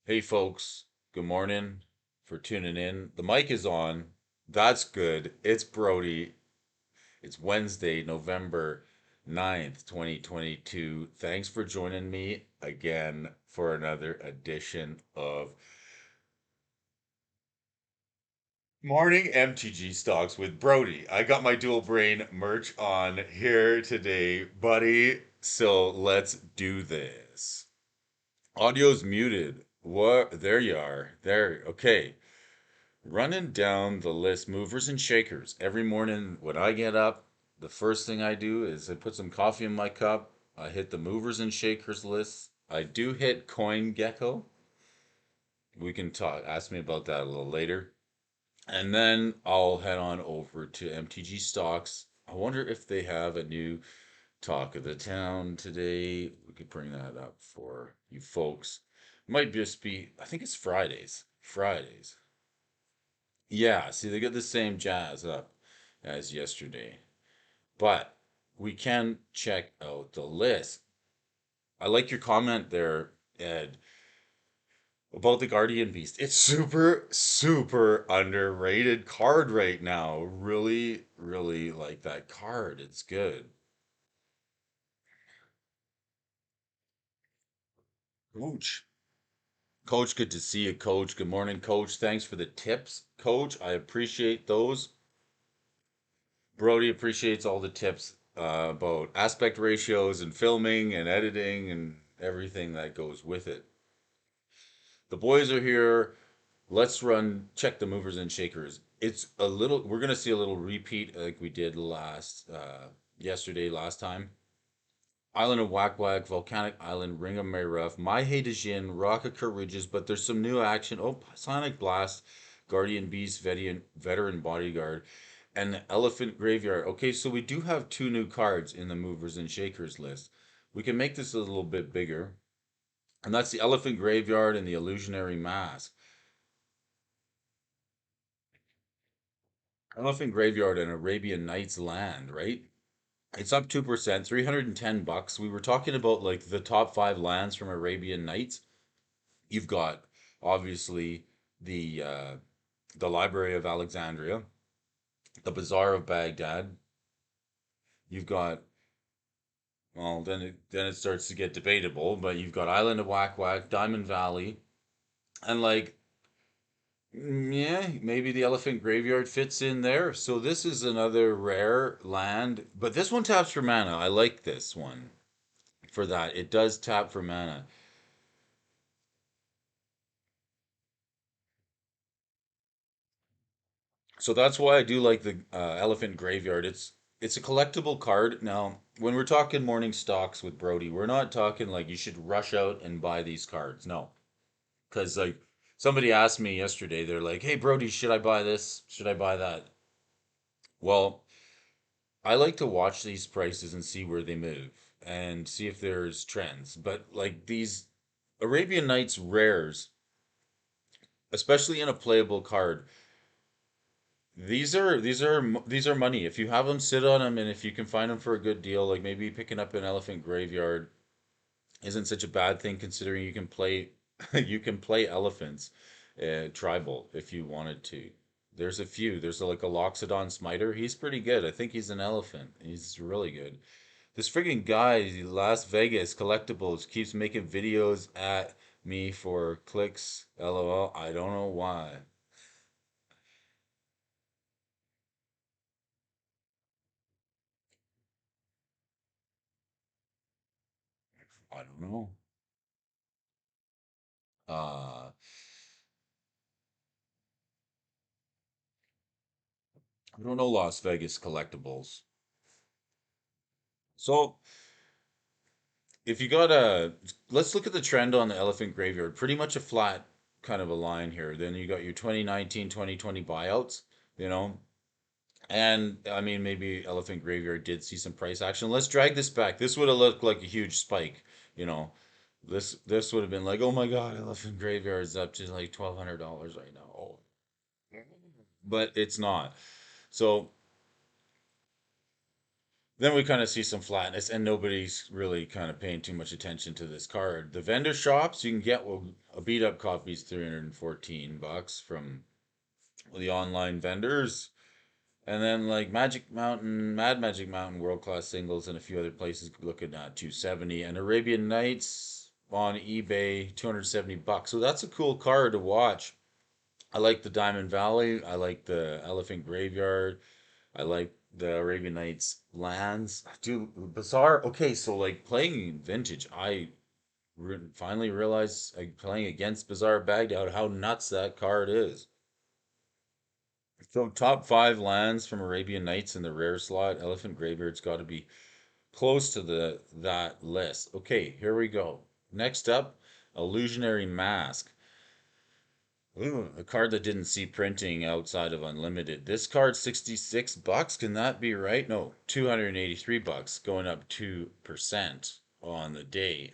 Hey folks, good morning for tuning in. The mic is on. That's good. It's Brody. It's Wednesday, November 9th, 2022. Thanks for joining me again for another edition of Morning MTG Stocks with Brody. I got my dual brain merch on here today, buddy. So let's do this. Audio's muted. What? There you are. There. Okay. Running down the list, movers and shakers. Every morning when I get up, the first thing I do is I put some coffee in my cup. I hit the movers and shakers list. I do hit Coin Gecko. We can talk. Ask me about that a little later. And then I'll head on over to MTG Stocks. I wonder if they have a new talk of the town today. We could bring that up for you folks. Might just be, I think it's Fridays. Fridays. Yeah, see, they get the same jazz up as yesterday. But we can check out the list. I like your comment there, Ed, about the Guardian Beast. It's super, super underrated card right now. Really, really like that card. It's good. Coach. Coach, good to see you, Coach. Good morning, Coach. Thanks for the tips, Coach. I appreciate those. Brody appreciates all the tips about aspect ratios and filming and editing and everything that goes with it. The boys are here. Let's check the movers and shakers. We're going to see a little repeat like we did yesterday, last time. Island of Whack Whack, Volcanic Island, Ring of Meruf, Mahe de Jin, Rock of Ridges, but there's some new action. Oh, Sonic Blast, Guardian Beast, Veteran Bodyguard, and the Elephant Graveyard. Okay, so we do have two new cards in the movers and shakers list. We can make this a little bit bigger, and that's the Elephant Graveyard and the Illusionary Mask. Elephant Graveyard and Arabian Nights Land, right? It's up 2%, $310. We were talking about like the top five lands from Arabian Nights. You've got obviously the uh, the Library of Alexandria, the Bazaar of Baghdad. You've got then it starts to get debatable, but you've got Island of Whack Whack, Diamond Valley, and like yeah, maybe the Elephant Graveyard fits in there. So this is another rare land, but this one taps for mana. I like this one for that. It does tap for mana. So that's why I do like the Elephant Graveyard. It's a collectible card. Now, when we're talking morning stocks with Brody, we're not talking like you should rush out and buy these cards. No, because like somebody asked me yesterday, they're like, "Hey Brody, should I buy this? Should I buy that?" Well, I like to watch these prices and see where they move and see if there's trends. But like these Arabian Nights rares, especially in a playable card, these are money. If you have them, sit on them, and if you can find them for a good deal, like maybe picking up an elephant graveyard isn't such a bad thing considering you can play you can play elephants tribal if you wanted to. There's a few. There's like a Loxodon Smiter. He's pretty good. I think he's an elephant. He's really good. This friggin' guy, Las Vegas Collectibles, keeps making videos at me for clicks. LOL. I don't know why. I don't know. Uh I don't know Las Vegas collectibles. So if you got let's look at the trend on the Elephant Graveyard. Pretty much a flat kind of a line here. Then you got your 2019, 2020 buyouts, you know. And I mean, maybe Elephant Graveyard did see some price action. Let's drag this back. This would have looked like a huge spike, you know. This would have been like, oh my God, Elephant Graveyard is up to like $1,200 right now. Oh, but it's not. So Then we kind of see some flatness, and nobody's really kind of paying too much attention to this card. The vendor shops, you can get a beat up copy is $314 from the online vendors. And then like Magic Mountain, Mad Magic Mountain, World Class Singles, and a few other places looking at 270. And Arabian Nights on eBay, $270. So that's a cool card to watch. I like the Diamond Valley. I like the Elephant Graveyard. I like the Arabian Nights lands. Dude, bizarre. Okay, so like playing vintage, finally realized like playing against Bizarre Baghdad how nuts that card is. So top five lands from Arabian Nights in the rare slot. Elephant Graveyard's got to be close to the that list. Okay, here we go. Next up, Illusionary Mask. Ooh, a card that didn't see printing outside of Unlimited. This card $66. Can that be right? No, $283, going up 2% on the day.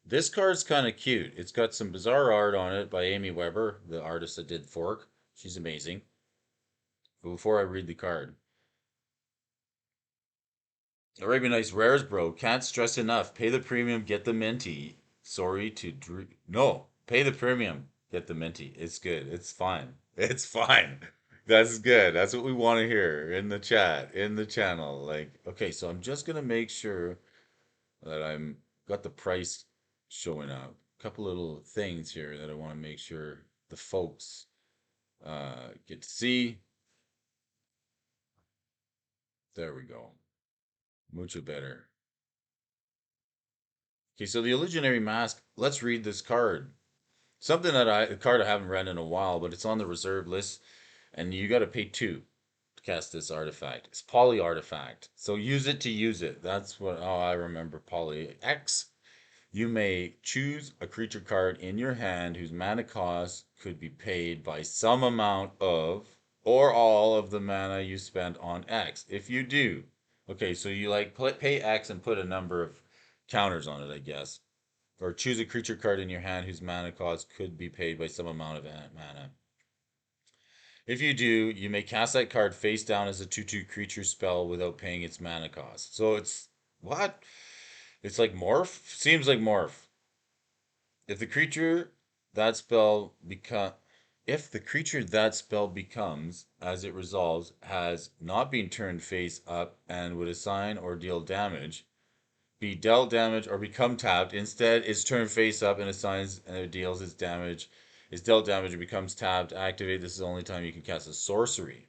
This card's kind of cute. It's got some bizarre art on it by Amy Weber, the artist that did Fork. She's amazing. But before I read the card, Arabian Nights Rares, bro. Can't stress enough. Pay the premium, get the minty. Sorry to no. Pay the premium, get the minty. It's good. It's fine. It's fine. That's good. That's what we want to hear in the chat, in the channel. Like, okay, so I'm just gonna make sure that I'm got the price showing up. A couple little things here that I want to make sure the folks get to see. There we go. Mucho better. Okay, so the illusionary mask. Let's read this card. Something that a card I haven't read in a while, but it's on the reserve list, and you got to pay two to cast this artifact. It's poly artifact, so use it to use it. That's what. Oh, I remember poly X. You may choose a creature card in your hand whose mana cost could be paid by some amount of or all of the mana you spent on X. If you do, okay, so you like pay X and put a number of counters on it, I guess. Or choose a creature card in your hand whose mana cost could be paid by some amount of mana. If you do, you may cast that card face down as a 2/2 creature spell without paying its mana cost. So it's what? It's like morph? Seems like morph. If the creature that spell become if the creature that spell becomes as it resolves has not been turned face up and would assign or deal damage, be dealt damage or become tapped. Instead, it's turned face up and assigns and it deals its damage. Is dealt damage and becomes tapped. Activate. This is the only time you can cast a sorcery.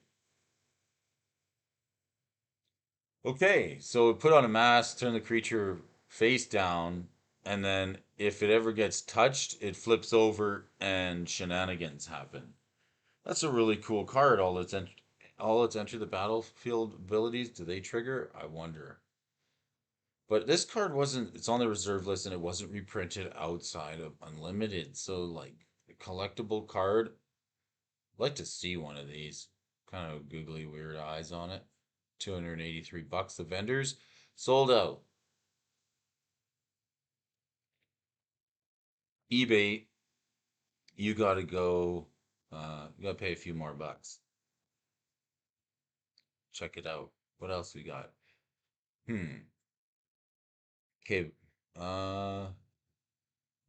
Okay, so put on a mask, turn the creature face down, and then if it ever gets touched, it flips over and shenanigans happen. That's a really cool card. All its enter the battlefield abilities, do they trigger? I wonder. But this card wasn't, it's on the reserve list and it wasn't reprinted outside of Unlimited. So, like, a collectible card, I'd like to see one of these. Kind of googly, weird eyes on it. $283. The vendors sold out. eBay, you got to go, you got to pay a few more bucks. Check it out. What else we got? Hmm. Okay. Uh,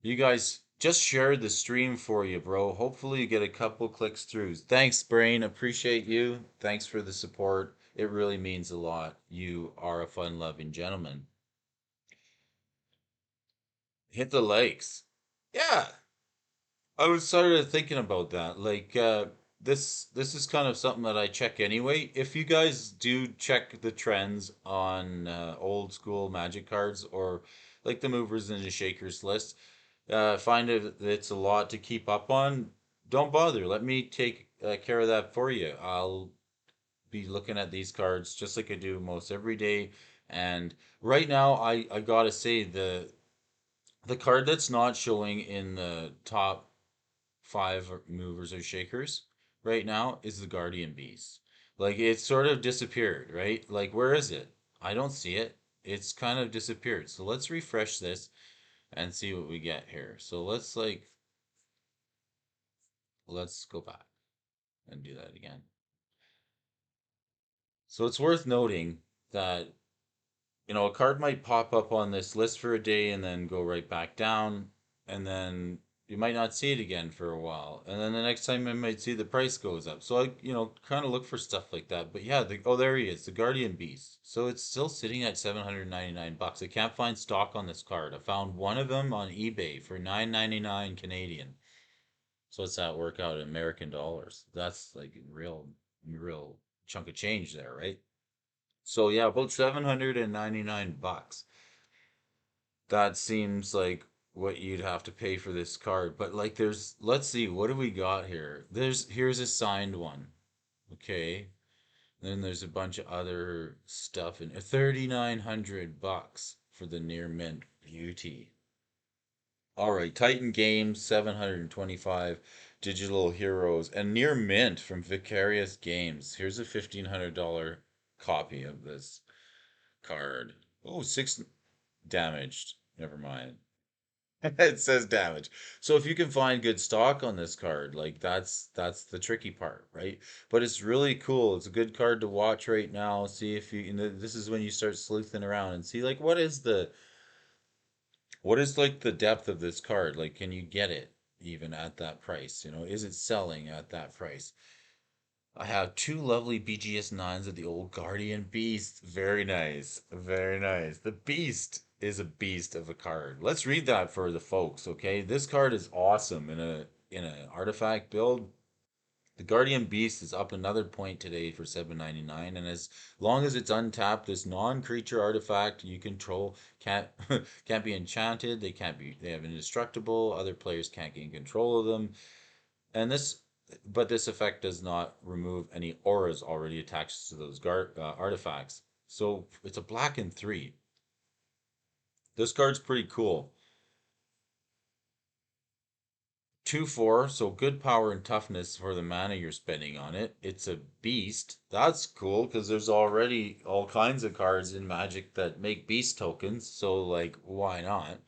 You guys just shared the stream for you, bro. Hopefully you get a couple clicks through. Thanks, Brain. Appreciate you. Thanks for the support. It really means a lot. You are a fun-loving gentleman. Hit the likes. Yeah, I was sort of thinking about that. Like, this is kind of something that I check anyway. If you guys do check the trends on old school Magic cards or like the movers and the shakers list, find it it's a lot to keep up on, don't bother. Let me take care of that for you. I'll be looking at these cards just like I do most every day. And right now, I gotta say the card that's not showing in the top five movers or shakers right now is the Guardian Beast. Like it sort of disappeared, right? Like where is it? I don't see it. It's kind of disappeared. So let's refresh this and see what we get here. So let's go back and do that again. So it's worth noting that a card might pop up on this list for a day and then go right back down, and then you might not see it again for a while, and then the next time I might see the price goes up. So I, kind of look for stuff like that. But yeah, oh, there he is, the Guardian Beast. So it's still sitting at $799. I can't find stock on this card. I found one of them on eBay for 9.99 Canadian. So what's that work out in American dollars? That's like real chunk of change there, right? So yeah, about $799. That seems like what you'd have to pay for this card. But like let's see, what do we got here? Here's a signed one. Okay. Then there's a bunch of other stuff in $3,900 for the near mint beauty. All right, Titan Games 725 Digital Heroes and near mint from Vicarious Games. Here's a $1,500 copy of this card. Oh, six damaged. Never mind. It says damage. So if you can find good stock on this card, like that's the tricky part, right? But it's really cool. It's a good card to watch right now. See if this is when you start sleuthing around and see like what is like the depth of this card? Like can you get it even at that price? Is it selling at that price? I have two lovely BGS nines of the old Guardian Beast. Very nice. Very nice. The Beast is a beast of a card. Let's read that for the folks, okay? This card is awesome in a artifact build. The Guardian Beast is up another point today for 7.99, and as long as it's untapped, this non-creature artifact you control can't can't be enchanted. They have indestructible. Other players can't gain control of them. And this effect does not remove any auras already attached to those artifacts. So it's a black and three. This card's pretty cool. 2/4, so good power and toughness for the mana you're spending on it. It's a beast. That's cool because there's already all kinds of cards in Magic that make beast tokens. So like, why not?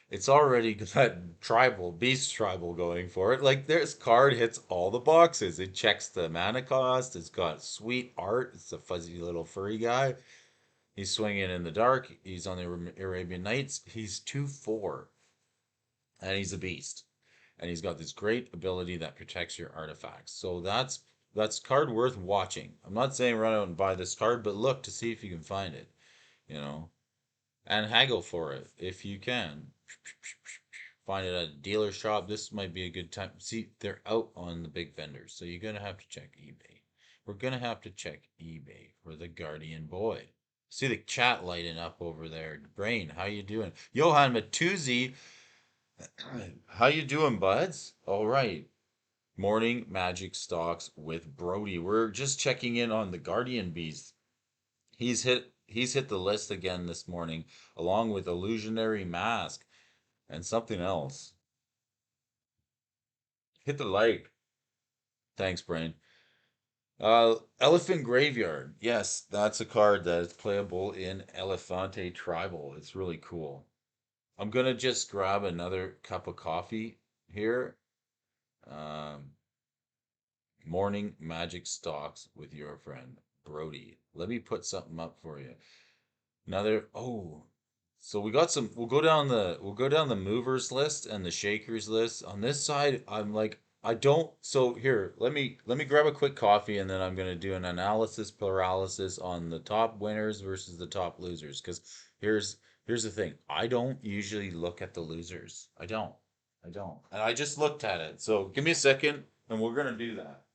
It's already got beast tribal going for it. Like this card hits all the boxes. It checks the mana cost. It's got sweet art. It's a fuzzy little furry guy. He's swinging in the dark. He's on the Arabian Nights. He's 2/4, and he's a beast. And he's got this great ability that protects your artifacts. So that's card worth watching. I'm not saying run out and buy this card, but look to see if you can find it. You know, and haggle for it if you can. Find it at a dealer shop. This might be a good time. See, they're out on the big vendors, so you're gonna have to check eBay. We're gonna have to check eBay for the Guardian Boy. See the chat lighting up over there. Brain, how you doing? Johan Matuzzi, how you doing, buds? All right. Morning Magic Stocks with Brody. We're just checking in on the Guardian Beast. He's hit the list again this morning, along with Illusionary Mask and something else. Hit the like. Thanks, Brain. Elephant Graveyard. Yes, that's a card that is playable in Elefante Tribal. It's really cool. I'm gonna just grab another cup of coffee here. Um, Morning Magic Stocks with your friend Brody. Let me put something up for you. Another so we got some we'll go down the movers list and the shakers list. On this side, I'm like I don't so here, let me grab a quick coffee and then I'm gonna do an analysis paralysis on the top winners versus the top losers. Cause here's the thing. I don't usually look at the losers. I don't. I don't. And I just looked at it. So give me a second and we're gonna do that.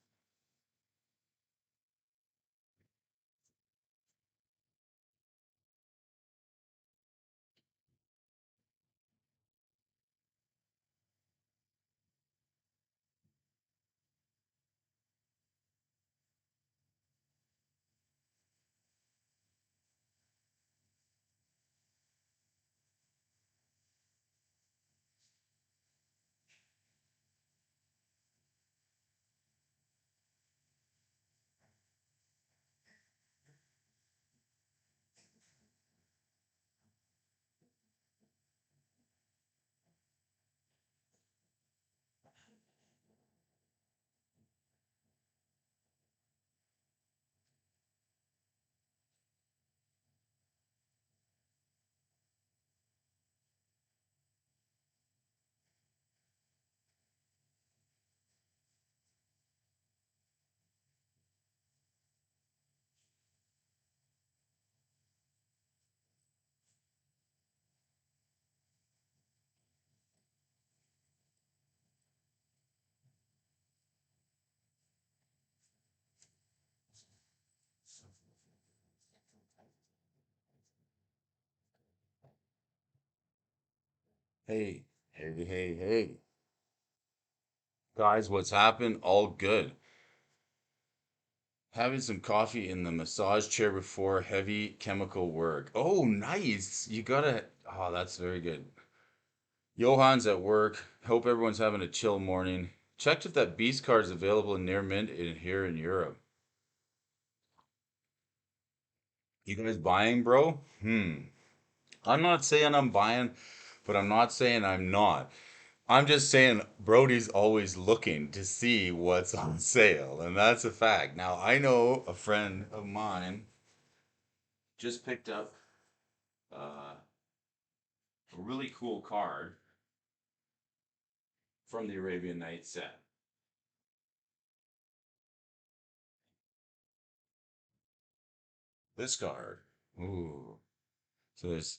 Hey, hey, hey, hey. Guys, what's happened? All good. Having some coffee in the massage chair before heavy chemical work. Oh, nice. You gotta. Oh, that's very good. Johan's at work. Hope everyone's having a chill morning. Checked if that Beast card is available in near mint in here in Europe. You guys buying, bro? I'm not saying I'm buying, but I'm not saying I'm not. I'm just saying Brody's always looking to see what's on sale, and that's a fact. Now, I know a friend of mine just picked up a really cool card from the Arabian Nights set. This card. Ooh. So this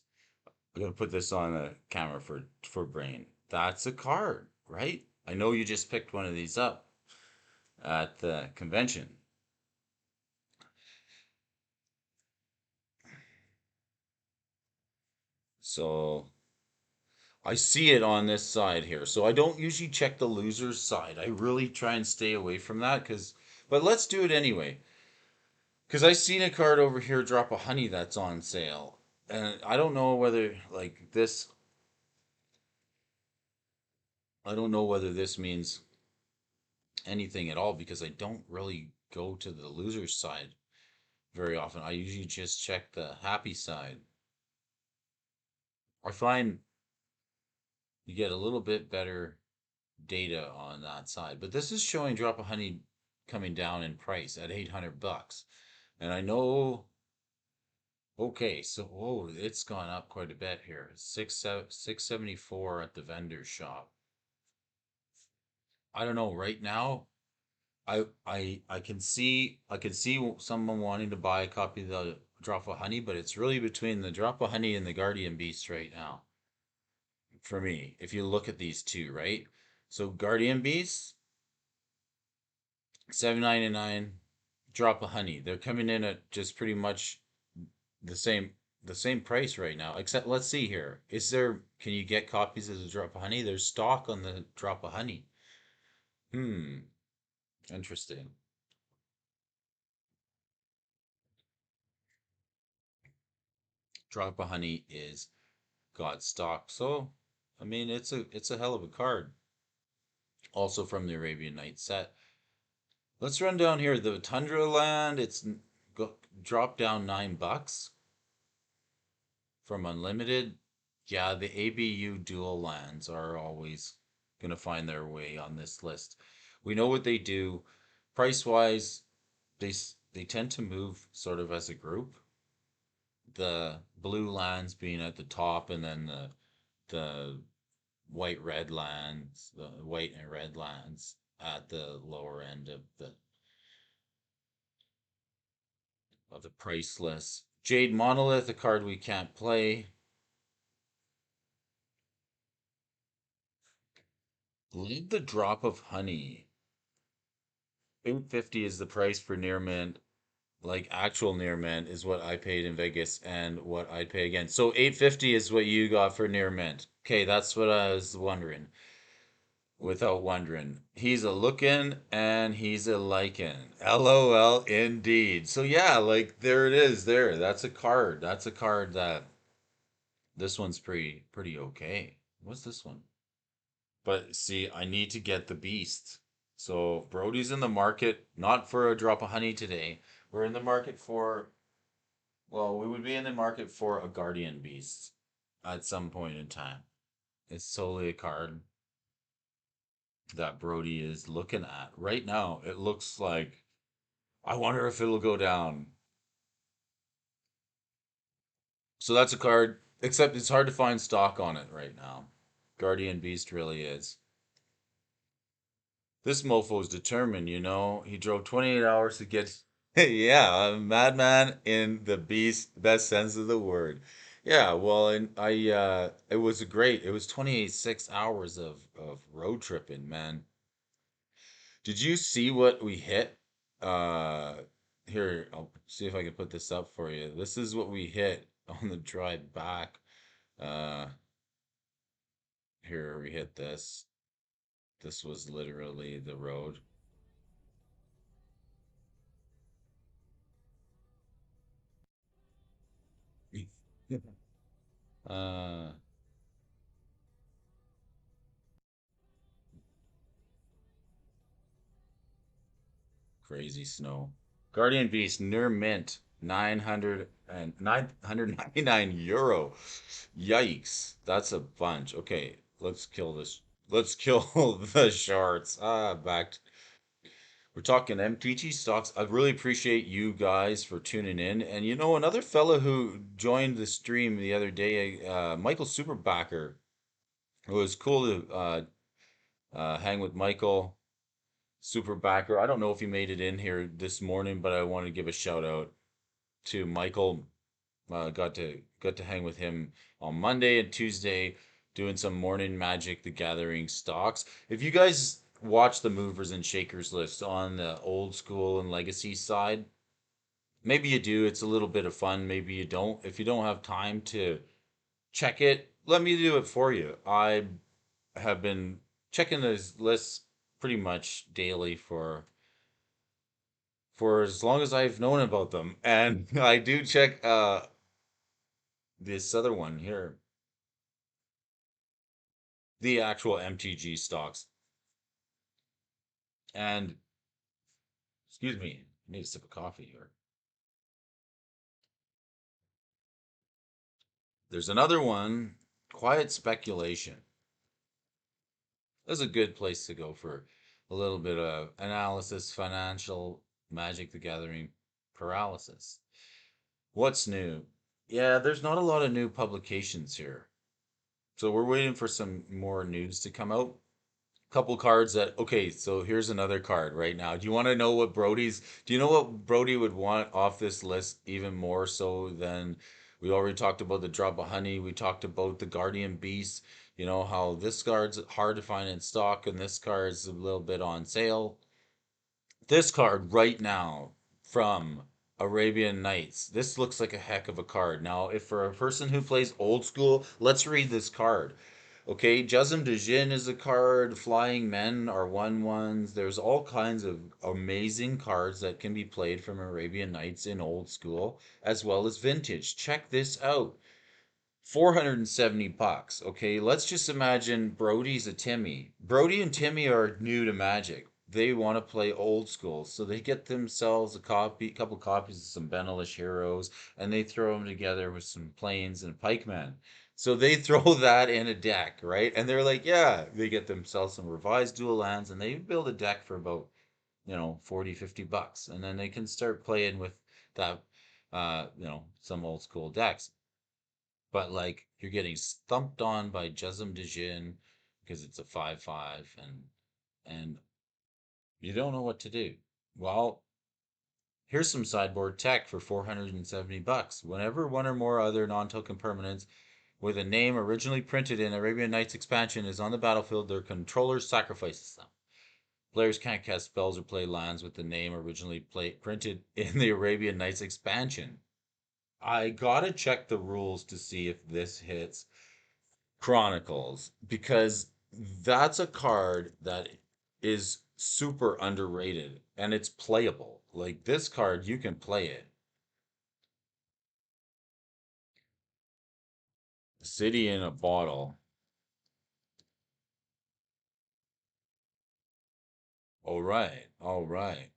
I'm gonna put this on a camera for Brain. That's a card, right? I know you just picked one of these up at the convention. So I see it on this side here. So I don't usually check the loser's side. I really try and stay away from that but let's do it anyway. Cuz I seen a card over here drop a honey that's on sale. And I don't know whether like this I don't know whether this means anything at all because I don't really go to the loser's side very often. I usually just check the happy side. I find you get a little bit better data on that side. But this is showing Drop of Honey coming down in price at 800 bucks. And I know, okay, so it's gone up quite a bit here. 674 at the vendor shop. I don't know, right now I can see someone wanting to buy a copy of the Drop of Honey, but it's really between the Drop of Honey and the Guardian Beast right now for me. If you look at these two, right? So Guardian Beast 7.99, Drop of Honey. They're coming in at just pretty much the same the same price right now. Except let's see here. Can you get copies of the Drop of Honey? There's stock on the Drop of Honey. Hmm, interesting. Drop of Honey is got stock. So, I mean, it's a hell of a card. Also from the Arabian Nights set. Let's run down here. The Tundra Land, dropped down $9 from Unlimited. Yeah, the ABU dual lands are always going to find their way on this list. We know what they do. Price wise, they tend to move sort of as a group. The blue lands being at the top, and then the white and red lands at the lower end of the price list. Jade Monolith, a card we can't play. Leave the Drop of Honey. 850 is the price for near mint. Like actual near mint is what I paid in Vegas and what I'd pay again. So 850 is what you got for near mint. Okay, that's what I was wondering. Without wondering. He's a looking and he's a liking. LOL indeed. So yeah, like there it is there. That's a card. That's a card that this one's pretty okay. What's this one? But see, I need to get the beast. So Brody's in the market, not for a Drop of Honey today. We're in the market for, well, we would be in the market for a Guardian Beast at some point in time. It's solely a card that Brody is looking at. Right now, it looks like, I wonder if it'll go down. So that's a card, except it's hard to find stock on it right now. Guardian Beast really is. This mofo is determined, you know. He drove 28 hours to get. Yeah, a madman in the beast best sense of the word. Yeah, well, and it was great. It was 26 hours of road tripping, man. Did you see what we hit? Uh, Here, I'll see if I can put this up for you. This is what we hit on the drive back. Uh, Here we hit this. This was literally the road. uh, Crazy snow. Guardian Beast near mint, 900 and 999 euro. Yikes. That's a bunch. Okay, let's kill this. Let's kill the shards. We're talking MTG stocks. I really appreciate you guys for tuning in. And you know, another fella who joined the stream the other day, Michael Superbacker. It was cool to hang with Michael Superbacker. I don't know if he made it in here this morning, but I want to give a shout out to Michael. Got to hang with him on Monday and Tuesday, doing some morning Magic: The Gathering stocks. If you guys watch the movers and shakers list on the old school and legacy side, maybe you do. It's a little bit of fun. Maybe you don't. If you don't have time to check it, let me do it for you. I have been checking those lists pretty much daily for as long as I've known about them. And I do check this other one here, the actual MTG stocks. And excuse me, I need a sip of coffee here. There's another one, quiet speculation. That's a good place to go for a little bit of analysis, financial Magic: The Gathering paralysis. What's new? Yeah, there's not a lot of new publications here. So we're waiting for some more news to come out. Couple cards that, okay, so here's another card right now. Do you want to know what do you know what Brody would want off this list even more so than we already talked about the drop of honey, we talked about the Guardian Beast, you know how this card's hard to find in stock and this card's a little bit on sale. This card right now from Arabian Nights. This looks like a heck of a card. Now, if for a person who plays old school, let's read this card. Okay, Jazm Dejin is a card. Flying Men are 1/1s. There's all kinds of amazing cards that can be played from Arabian Nights in old school as well as vintage. Check this out. 470 bucks. Okay, let's just imagine Brody's a Timmy. Brody and Timmy are new to Magic. They want to play old school, so they get themselves couple copies of some Benelish Heroes, and they throw them together with some Plains and Pikemen. So they throw that in a deck, right? And they're like, yeah, they get themselves some revised dual lands, and they build a deck for about 40, 50 bucks, and then they can start playing with that, some old school decks. But like you're getting thumped on by Jesam Dejin because it's a 5/5 and you don't know what to do. Well, here's some sideboard tech for 470 bucks. Whenever one or more other non-token permanents with a name originally printed in Arabian Nights expansion is on the battlefield, their controller sacrifices them. Players can't cast spells or play lands with the name originally printed in the Arabian Nights expansion. I gotta check the rules to see if this hits Chronicles because that's a card that is super underrated and it's playable. Like this card, you can play it. City in a Bottle. All right, all right.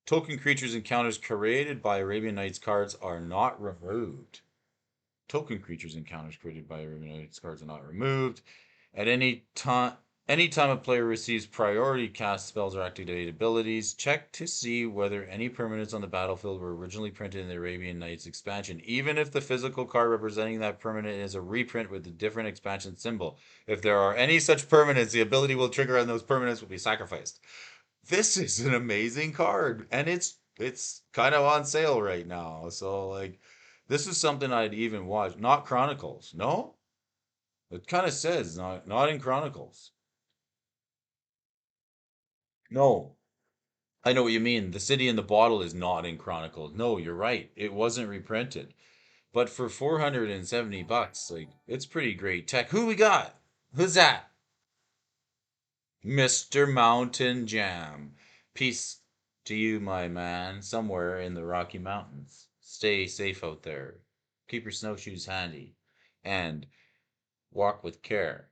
Token creatures encounters created by Arabian Nights cards are not removed. Token creatures encounters created by Arabian Nights cards are not removed. At any time a player receives priority cast spells or activate abilities, check to see whether any permanents on the battlefield were originally printed in the Arabian Nights expansion, even if the physical card representing that permanent is a reprint with a different expansion symbol. If there are any such permanents, the ability will trigger and those permanents will be sacrificed. This is an amazing card, and it's kind of on sale right now. So like this is something I'd even watch. Not Chronicles. No? It kind of says not in Chronicles. No. I know what you mean. The City in the Bottle is not in Chronicles. No, you're right. It wasn't reprinted. But for 470 bucks, like it's pretty great tech. Who we got? Who's that? Mr. Mountain Jam. Peace to you, my man, somewhere in the Rocky Mountains. Stay safe out there. Keep your snowshoes handy and walk with care.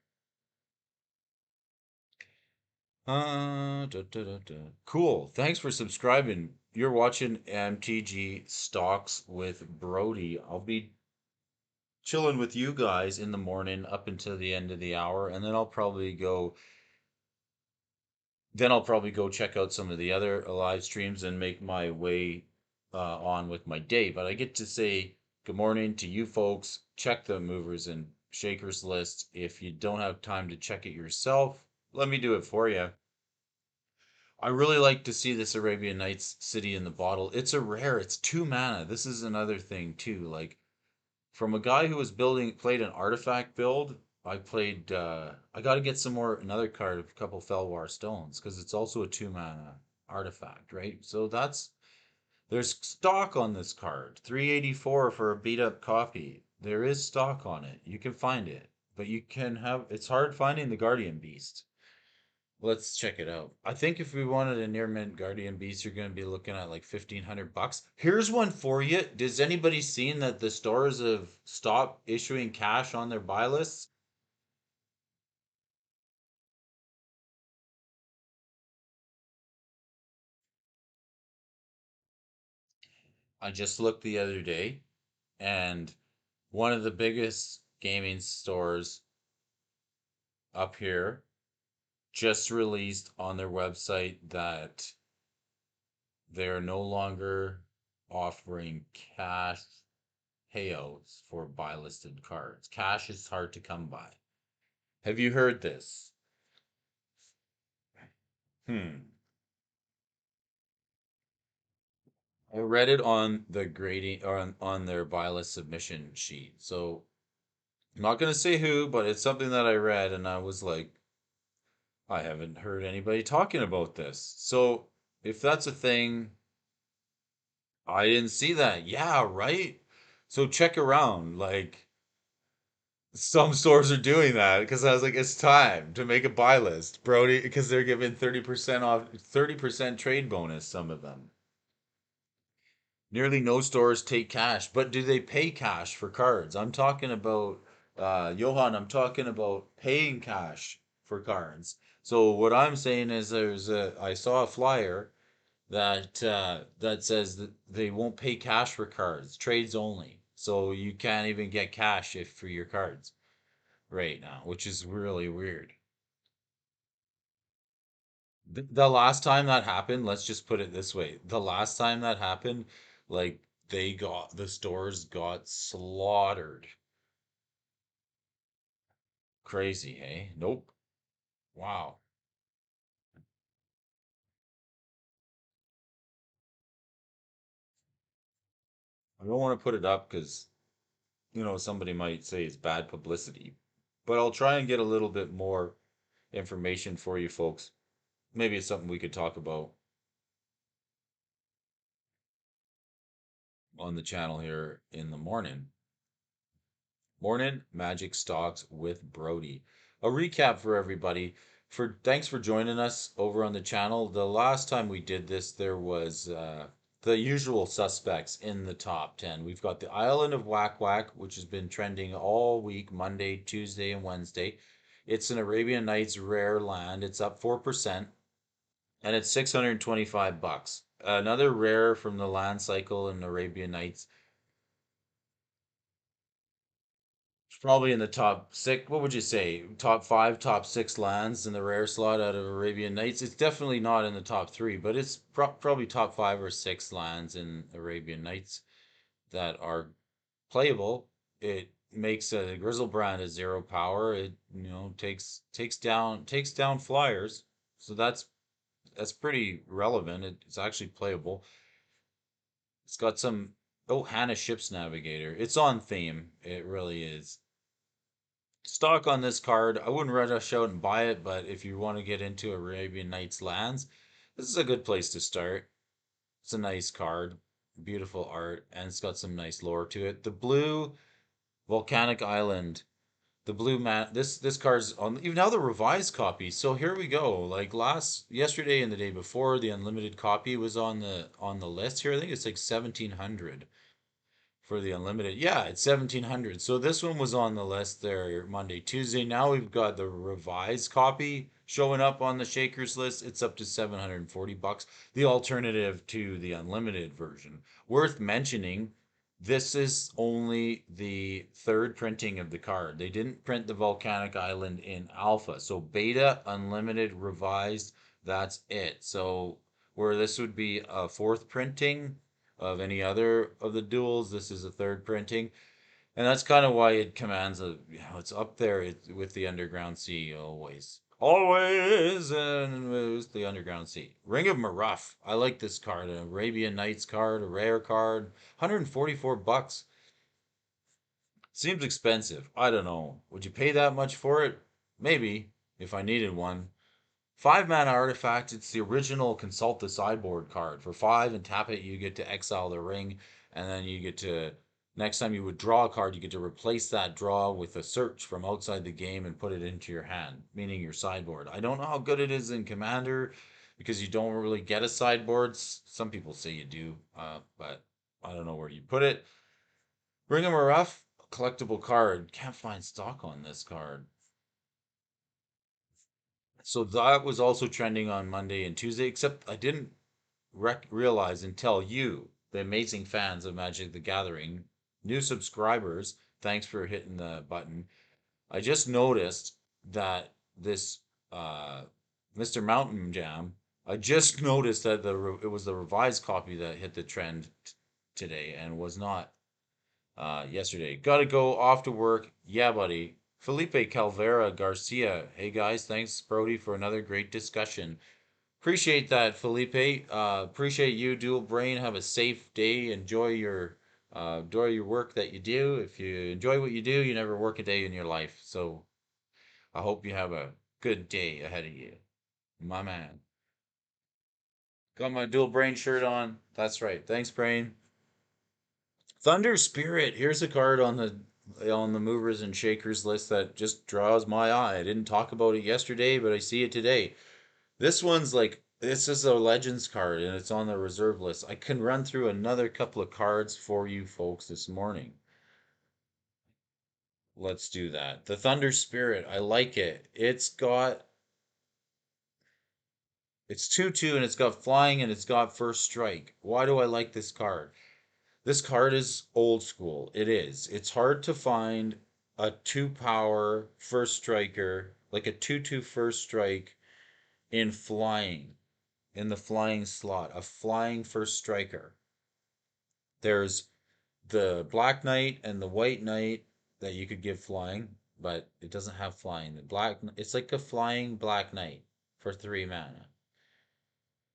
Cool. Thanks for subscribing. You're watching MTG Stocks with Brody. I'll be chilling with you guys in the morning up until the end of the hour, and then I'll probably go check out some of the other live streams and make my way on with my day. But I get to say good morning to you folks. Check the movers and shakers list. If you don't have time to check it yourself, let me do it for you. I really like to see this Arabian Nights City in the bottle. It's a rare. It's 2 mana. This is another thing too. Like from a guy who was played an artifact build. I got to get some more another card, a couple Felwar stones, because it's also a 2 mana artifact, right? So there's stock on this card. 384 for a beat up copy. There is stock on it. You can find it, but it's hard finding the Guardian Beast. Let's check it out. I think if we wanted a near mint Guardian Beast, you're going to be looking at like $1,500. Here's one for you. Does anybody seen that the stores have stopped issuing cash on their buy lists? I just looked the other day, and one of the biggest gaming stores up here just released on their website that they're no longer offering cash payouts for buy listed cards. Cash is hard to come by. Have you heard this? Hmm. I read it on the grading or on their buy list submission sheet. So I'm not gonna say who, but it's something that I read and I was like, I haven't heard anybody talking about this. So if that's a thing, I didn't see that. Yeah, right. So check around. Like some stores are doing that because I was like, it's time to make a buy list, Brody, because they're giving 30% off, 30% trade bonus, some of them. Nearly no stores take cash, but do they pay cash for cards? I'm talking about, Johan, I'm talking about paying cash for cards. So what I'm saying is I saw a flyer that says that they won't pay cash for cards, trades only. So you can't even get cash if for your cards right now, which is really weird. The last time that happened, let's just put it this way. The last time that happened, like the stores got slaughtered. Crazy, hey? Nope. Wow. I don't want to put it up because, somebody might say it's bad publicity, but I'll try and get a little bit more information for you folks. Maybe it's something we could talk about on the channel here in the morning. Morning Magic Stocks with Brody. A recap for everybody. For thanks for joining us over on the channel. The last time we did this, there was the usual suspects in the top 10. We've got the Island of Whack Whack, which has been trending all week, Monday, Tuesday, and Wednesday. It's an Arabian Nights rare land. It's up 4%, and it's $625. Another rare from the land cycle in Arabian Nights. It's probably in the top six. What would you say? Top five, top six lands in the rare slot out of Arabian Nights. It's definitely not in the top three, but it's probably top five or six lands in Arabian Nights that are playable. It makes a Grizzlebrand a 0 power. It takes down flyers. So that's pretty relevant. It's actually playable. It's got some. Oh, Hannah Ship's Navigator. It's on theme. It really is. Stock on this card. I wouldn't rush out and buy it, but if you want to get into Arabian Nights lands, this is a good place to start. It's a nice card, beautiful art, and it's got some nice lore to it. The blue volcanic island The blue mat. This card's on even now the revised copy. So here we go. Like last yesterday and the day before, the unlimited copy was on the list here. I think it's like 1,700 for the unlimited. Yeah, it's 1,700. So this one was on the list there Monday, Tuesday. Now we've got the revised copy showing up on the Shakers list. It's up to 740 bucks. The alternative to the unlimited version. Worth mentioning, this is only the third printing of the card. They didn't print the Volcanic Island in alpha. So beta, unlimited, revised, that's it. So where this would be a fourth printing of any other of the duels. This is a third printing, and that's kind of why it commands a it's up there with the Underground Sea always. Always and with the Underground Sea. Ring of Maruf. I like this card. An Arabian Nights card, a rare card. 144 bucks. Seems expensive. I don't know. Would you pay that much for it? Maybe, if I needed one. 5 mana artifact. It's the original Consult the Sideboard card. For 5 and tap it, you get to exile the ring, and then you get to next time you would draw a card, you get to replace that draw with a search from outside the game and put it into your hand, meaning your sideboard. I don't know how good it is in Commander because you don't really get a sideboard. Some people say you do, but I don't know where you put it. Ring 'em a rough collectible card. Can't find stock on this card. So that was also trending on Monday and Tuesday, except I didn't realize until you, the amazing fans of Magic the Gathering, new subscribers, thanks for hitting the button. I just noticed that this Mr. Mountain Jam, I just noticed that it was the revised copy that hit the trend today and was not yesterday. Gotta go off to work. Yeah, buddy. Felipe Calvera Garcia. Hey guys, thanks Brody for another great discussion. Appreciate that, Felipe. Appreciate you, Dual Brain. Have a safe day. Enjoy your work that you do. If you enjoy what you do, you never work a day in your life. So I hope you have a good day ahead of you, my man. Got my Dual Brain shirt on. That's right. Thanks, Brain. Thunder Spirit. Here's a card on the movers and shakers list that just draws my eye. I didn't talk about it yesterday, but I see it today. This is a Legends card and it's on the reserve list. I can run through another couple of cards for you folks this morning. Let's do that. The Thunder Spirit, I like it. It's 2/2 and it's got flying and it's got first strike. Why do I like this card? This card is old school. It is. It's hard to find a 2 power first striker, like a 2/2 first strike in flying, in the flying slot, a flying first striker. There's the Black Knight and the White Knight that you could give flying, but it doesn't have flying. It's like a flying Black Knight for 3 mana.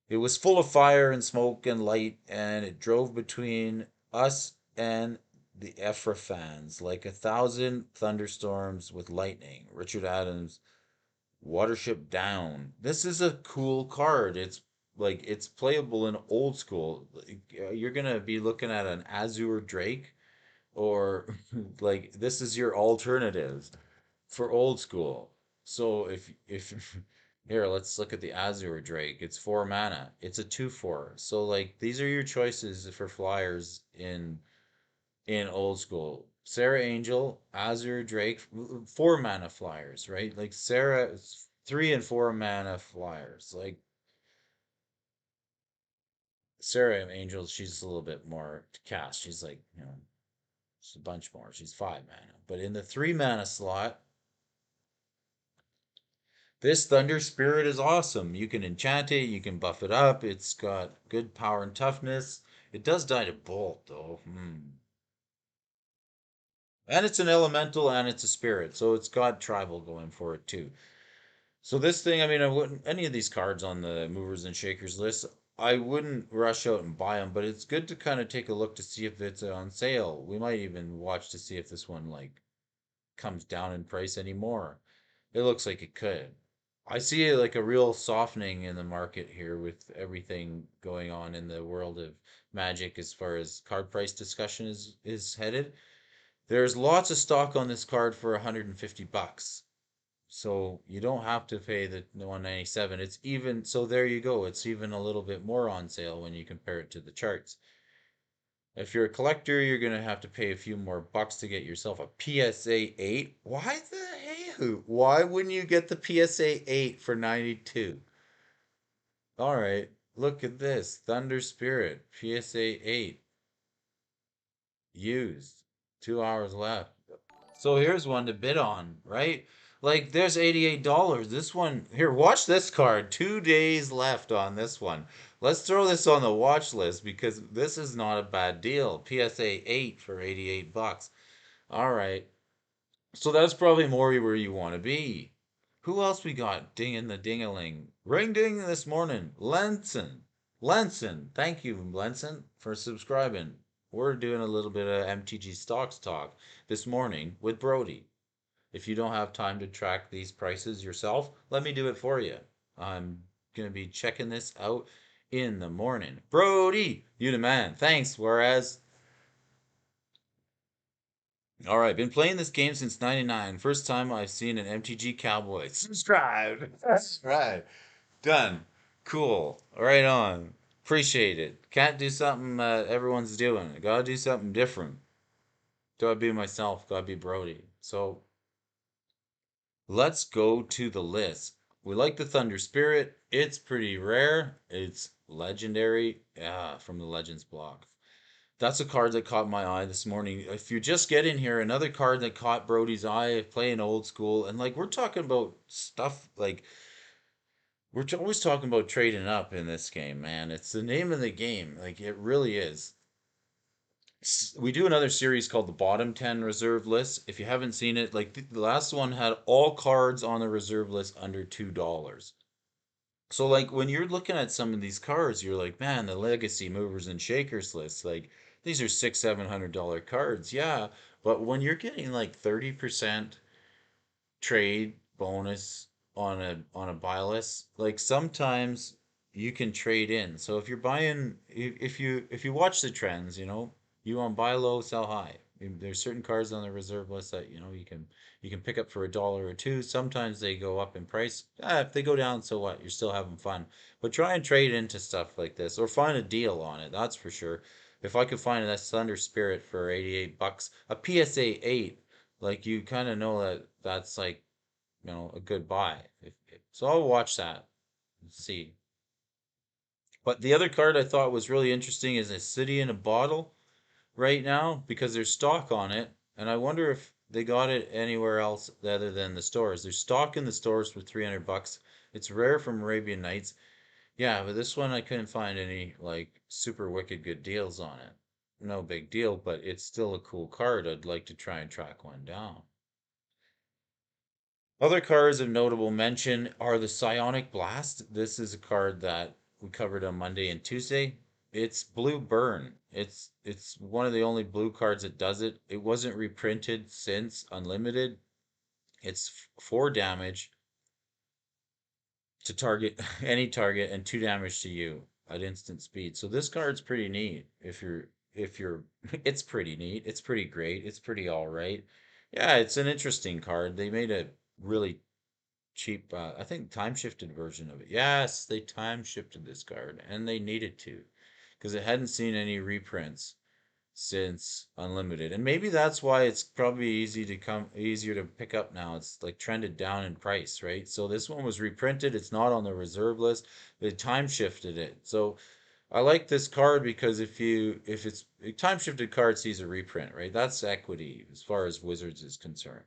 It was full of fire and smoke and light, and it drove between us and the Ephra fans like 1,000 thunderstorms with lightning. Richard Adams, Watership Down. This is a cool card. It's playable in old school. You're gonna be looking at an Azure Drake, or like this is your alternative for old school. So if here, let's look at the Azure Drake. It's 4 mana. It's a 2/4. So like these are your choices for flyers in old school. Sarah Angel, Azure Drake, 4 mana flyers, right? Like Sarah, 3 and 4 mana flyers. Like Sarah Angel, she's a little bit more cast. She's like, she's a bunch more. She's 5 mana. But in the 3 mana slot, this Thunder Spirit is awesome. You can enchant it, you can buff it up. It's got good power and toughness. It does die to Bolt, though. And it's an elemental and it's a spirit, so it's got tribal going for it too. So this thing, I mean, I wouldn't any of these cards on the movers and shakers list. I wouldn't rush out and buy them, but it's good to kind of take a look to see if it's on sale. We might even watch to see if this one like comes down in price anymore. It looks like it could. I see like a real softening in the market here with everything going on in the world of Magic as far as card price discussion is headed. There's lots of stock on this card for 150 bucks. So you don't have to pay the 197. It's even so there you go. It's even a little bit more on sale when you compare it to the charts. If you're a collector, you're gonna have to pay a few more bucks to get yourself a PSA 8. Why the hey? Why wouldn't you get the PSA 8 for 92? All right, look at this. Thunder Spirit PSA 8 used. 2 hours left. So here's one to bid on, right? Like there's $88. This one here, watch this card. 2 days left on this one. Let's throw this on the watch list because this is not a bad deal. PSA 8 for 88 bucks. All right. So that's probably more where you want to be. Who else we got? Ding in the dingaling. Ring ding this morning. Lenson. Lenson. Thank you, Lenson, for subscribing. We're doing a little bit of MTG stocks talk this morning with Brody. If you don't have time to track these prices yourself, let me do it for you. I'm going to be checking this out in the morning. Brody, you the man. Thanks. Whereas, all right, been playing this game since '99. First time I've seen an MTG Cowboy. Subscribed. That's right. Done. Cool. Right on. Appreciate it. Can't do something everyone's doing. Gotta do something different. Gotta be myself. Gotta be Brody. So let's go to the list. We like the Thunder Spirit. It's pretty rare. It's legendary. Yeah, from the Legends block. That's a card that caught my eye this morning. If you just get in here, another card that caught Brody's eye, playing old school, and like we're talking about stuff like always talking about trading up in this game, man. It's the name of the game. Like it really is. We do another series called the Bottom 10 Reserve List. If you haven't seen it, like the last one had all cards on the reserve list under $2. So like when you're looking at some of these cards, you're like, man, the legacy movers and shakers list, like these are $600-700 cards, yeah. But when you're getting like 30% trade bonus on a buy list, like sometimes you can trade in. So if you're buying, if you watch the trends, you want buy low, sell high. There's certain cards on the reserve list that you can pick up for $1 or $2. Sometimes they go up in price. If they go down, so what? You're still having fun. But try and trade into stuff like this or find a deal on it. That's for sure. If I could find that Thunder Spirit for 88 bucks, a PSA 8, like you kind of know that that's like a good buy. So I'll watch that and see. But the other card I thought was really interesting is a City in a Bottle right now because there's stock on it, and I wonder if they got it anywhere else other than the stores. There's stock in the stores for 300 bucks. It's rare from Arabian Nights. Yeah, but this one I couldn't find any like super wicked good deals on it. No big deal, but it's still a cool card. I'd like to try and track one down. Other cards of notable mention are the Psionic Blast. This is a card that we covered on Monday and Tuesday. It's blue burn. It's one of the only blue cards that does it. It wasn't reprinted since Unlimited. It's 4 damage to target any target and 2 damage to you at instant speed. So this card's pretty neat. If you're it's pretty neat. It's pretty great. It's pretty all right. Yeah, it's an interesting card. They made a really cheap I think time shifted version of it. Yes, they time shifted this card and they needed to because it hadn't seen any reprints since Unlimited. And maybe that's why it's probably easier to pick up now. It's like trended down in price, right? So this one was reprinted. It's not on the reserve list. They time shifted it. So I like this card because if it's a time shifted card sees a reprint, right? That's equity as far as Wizards is concerned.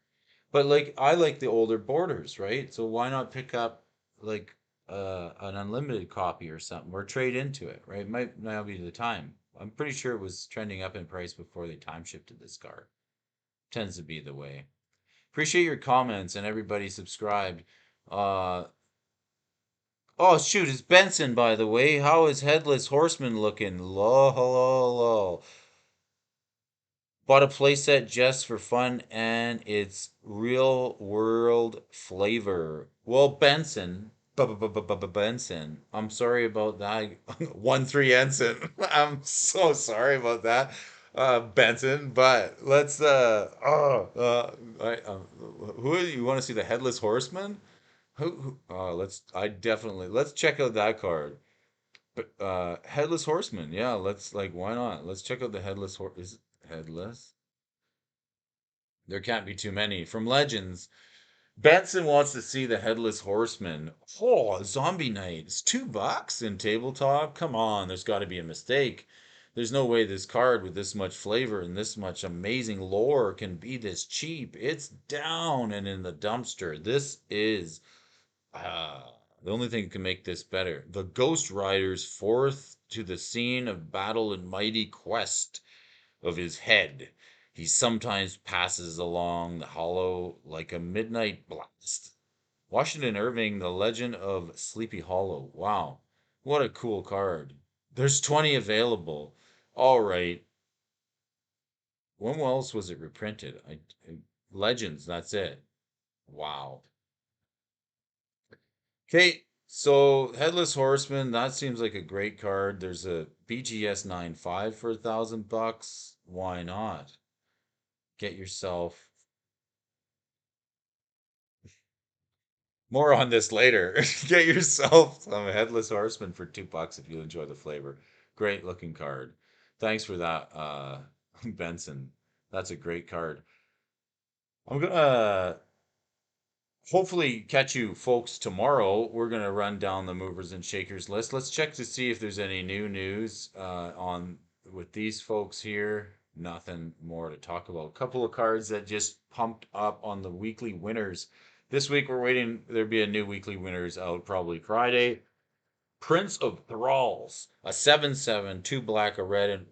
But like I like the older borders, right? So why not pick up like an unlimited copy or something or trade into it, right? Might now be the time. I'm pretty sure it was trending up in price before they time shifted this card. Tends to be the way. Appreciate your comments and everybody subscribed. Uh oh shoot, it's Benson by the way. How is Headless Horseman looking? Lol, lol, lol. Bought a playset just for fun and it's real world flavor. Well, Benson, Benson, I'm sorry about that. 1-3 Ensign. I'm so sorry about that. Benson. But let's who you want to see the headless horseman? I definitely let's check out that card. But headless horseman, yeah, let's like why not? Let's check out the headless horse. Is it headless? There can't be too many. From Legends, Benson wants to see the headless horseman. Oh, zombie night. It's $2 in tabletop. Come on, there's got to be a mistake. There's no way this card with this much flavor and this much amazing lore can be this cheap. It's down and in the dumpster. This is the only thing that can make this better. The Ghost Riders forth to the scene of battle in mighty quest of his head. He sometimes passes along the hollow like a midnight blast. Washington Irving, The Legend of Sleepy Hollow. Wow. What a cool card. There's 20 available. All right. When else was it reprinted? Legends, that's it. Wow. Okay, so Headless Horseman, that seems like a great card. There's a BGS 9.5 for $1,000. Why not? Get yourself more on this later. Get yourself some Headless Horseman for $2 if you enjoy the flavor. Great looking card. Thanks for that, Benson. That's a great card. I'm gonna hopefully catch you folks tomorrow. We're gonna run down the movers and shakers list. Let's check to see if there's any new news on with these folks here. Nothing more to talk about. A couple of cards that just pumped up on the weekly winners. This week we're waiting. There'll be a new weekly winners out probably Friday. Prince of Thralls, a 7/7, two black, a red, and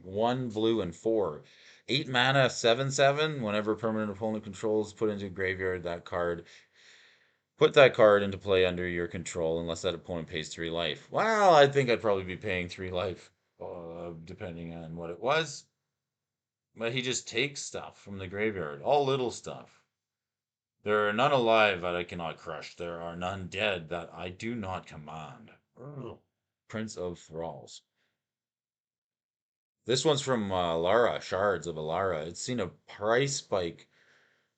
one blue and four. 8 mana, 7/7. Whenever permanent opponent controls put into graveyard, that card put that card into play under your control unless that opponent pays 3 life. Well, I think I'd probably be paying 3 life, depending on what it was. But he just takes stuff from the graveyard, all little stuff. There are none alive that I cannot crush. There are none dead that I do not command. Ugh. Prince of Thralls. This one's from Lara, Shards of Alara. It's seen a price spike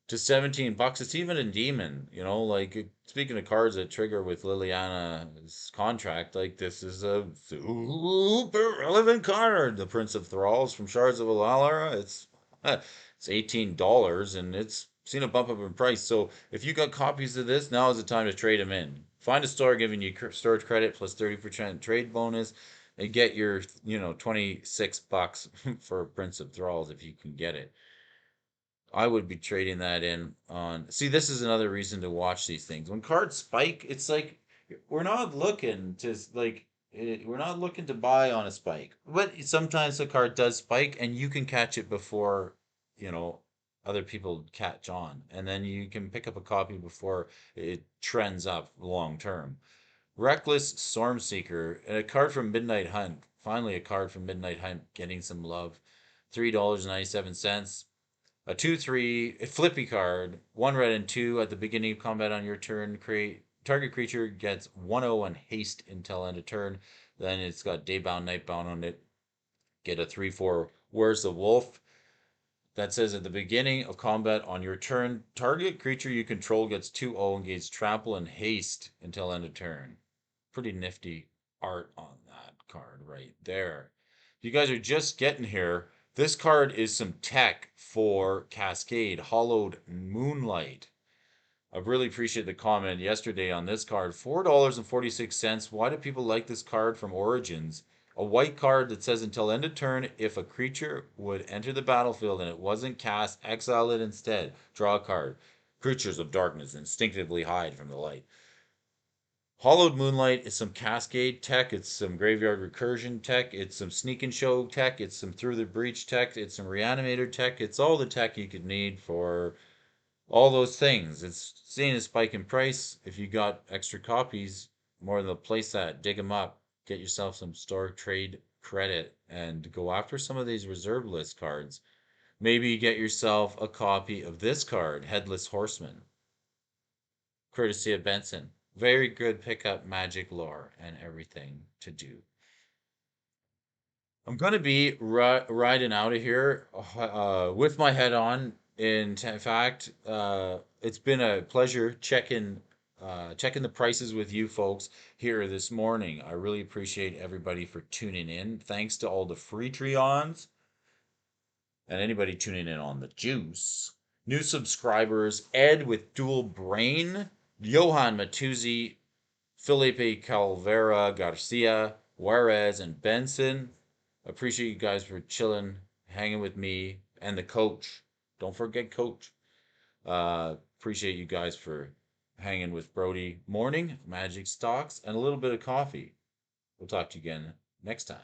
to $17. It's even in Demon, speaking of cards that trigger with Liliana's contract, like this is a super relevant card. The Prince of Thralls from Shards of Alara. It's $18 and it's seen a bump up in price. So if you got copies of this, now is the time to trade them in. Find a store giving you storage credit plus 30% trade bonus and get your, $26 for Prince of Thralls if you can get it. I would be trading that in on. See, this is another reason to watch these things. When cards spike, it's like we're not looking to we're not looking to buy on a spike. But sometimes the card does spike and you can catch it before, you know, other people catch on. And then you can pick up a copy before it trends up long term. Reckless Stormseeker, a card from Midnight Hunt. Finally a card from Midnight Hunt getting some love. $3.97. A 2/3, a flippy card, one red and two at the beginning of combat on your turn. Create target creature gets 1/0 and haste until end of turn. Then it's got daybound, nightbound on it. Get a 3/4. Where's the wolf? That says at the beginning of combat on your turn, target creature you control gets 2/0 and gains trample and haste until end of turn. Pretty nifty art on that card right there. If you guys are just getting here, this card is some tech for Cascade, Hollowed Moonlight. I really appreciate the comment yesterday on this card. $4.46. Why do people like this card from Origins? A white card that says until end of turn, if a creature would enter the battlefield and it wasn't cast, exile it instead. Draw a card. Creatures of darkness instinctively hide from the light. Hollowed Moonlight is some Cascade tech. It's some Graveyard Recursion tech. It's some Sneak and Show tech. It's some Through the Breach tech. It's some Reanimator tech. It's all the tech you could need for all those things. It's seeing a spike in price. If you got extra copies, more than a playset, dig them up. Get yourself some store trade credit and go after some of these reserve list cards. Maybe get yourself a copy of this card, Headless Horseman, courtesy of Benson. Very good pickup, magic lore, and everything to do. I'm gonna be riding out of here with my head on. In fact, it's been a pleasure checking the prices with you folks here this morning. I really appreciate everybody for tuning in. Thanks to all the free Treons and anybody tuning in on the juice. New subscribers: Ed with Dual Brain, Johan Matuzzi, Felipe Calvera Garcia, Juarez, and Benson. Appreciate you guys for chilling, hanging with me, and the coach. Don't forget, coach. Appreciate you guys for hanging with Brody. Morning, Magic Stocks, and a little bit of coffee. We'll talk to you again next time.